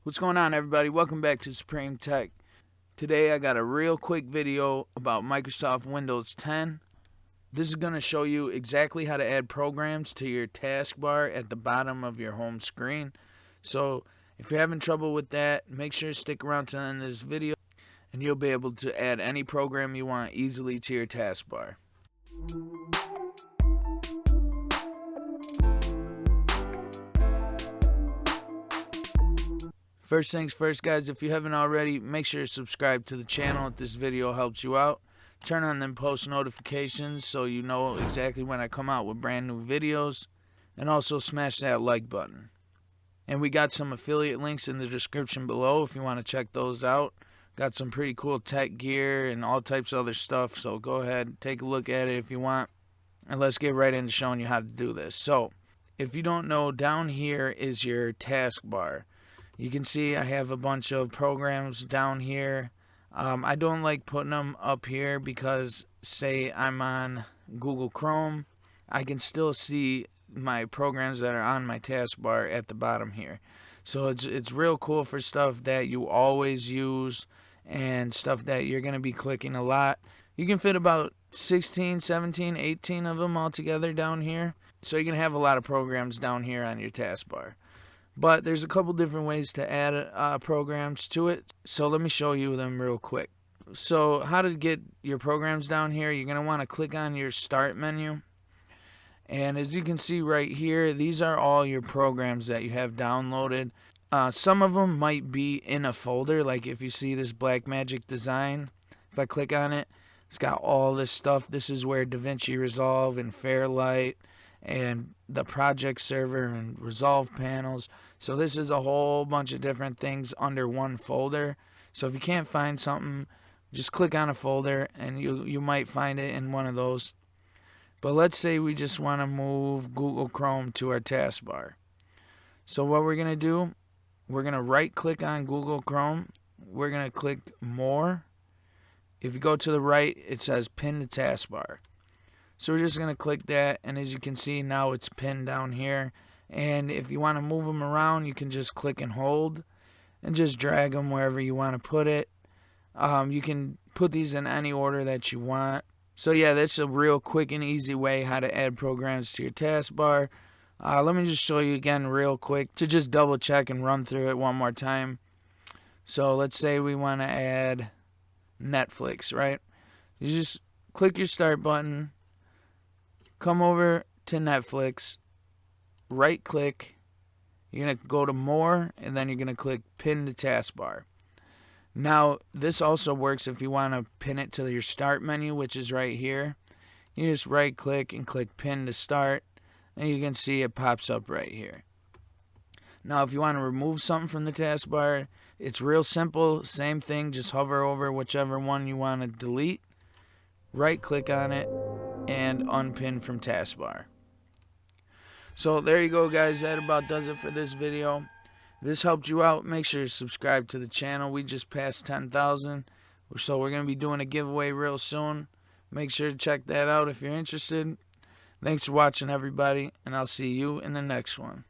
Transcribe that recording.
What's going on, everybody? Welcome back to Supreme Tech. Today I got a real quick video about Microsoft Windows 10. This is going to show you exactly how to add programs to your taskbar at the bottom of your home screen. So if you're having trouble with that, make sure to stick around to the end of this video and you'll be able to add any program you want easily to your taskbar. First things first, guys, if you haven't already, make sure to subscribe to the channel if this video helps you out. Turn on them post notifications so you know exactly when I come out with brand new videos. And also smash that like button. And we got some affiliate links in the description below if you want to check those out. Got some pretty cool tech gear and all types of other stuff, so go ahead, take a look at it if you want. And let's get right into showing you how to do this. So, if you don't know, down here is your taskbar. You can see I have a bunch of programs down here. I don't like putting them up here because, say I'm on Google Chrome, I can still see my programs that are on my taskbar at the bottom here. So it's real cool for stuff that you always use and stuff that you're going to be clicking a lot. You can fit about 16, 17, 18 of them all together down here. So you can have a lot of programs down here on your taskbar. But there's a couple different ways to add programs to it. So let me show you them real quick. So how to get your programs down here, you're going to want to click on your start menu. And as you can see right here, these are all your programs that you have downloaded. Some of them might be in a folder, like if you see this Blackmagic design. If I click on it, it's got all this stuff. This is where DaVinci Resolve and Fairlight and the project server and resolve panels. So this is a whole bunch of different things under one folder. So if you can't find something, just click on a folder and you might find it in one of those. But let's say we just want to move Google Chrome to our taskbar. So what we're going to do, we're going to right click on Google Chrome. We're going to click More. If you go to the right, it says Pin to Taskbar. So we're just going to click that, and as you can see, now it's pinned down here. And if you want to move them around, you can just click and hold and just drag them wherever you want to put it. You can put these in any order that you want. So yeah, that's a real quick and easy way how to add programs to your taskbar. Let me just show you again real quick to just double check and run through it one more time. So let's say we want to add Netflix, right? You just click your start button. Come over to Netflix, right click, you're going to go to More, and then you're going to click Pin to Taskbar. Now, this also works if you want to pin it to your start menu, which is right here. You just right click and click Pin to Start, and you can see it pops up right here. Now, if you want to remove something from the taskbar, it's real simple, same thing, just hover over whichever one you want to delete, right click on it, and unpin from taskbar. So there you go, guys. That about does it for this video. If this helped you out, make sure to subscribe to the channel. We just passed 10,000, so we're going to be doing a giveaway real soon. Make sure to check that out if you're interested. Thanks for watching, everybody, and I'll see you in the next one.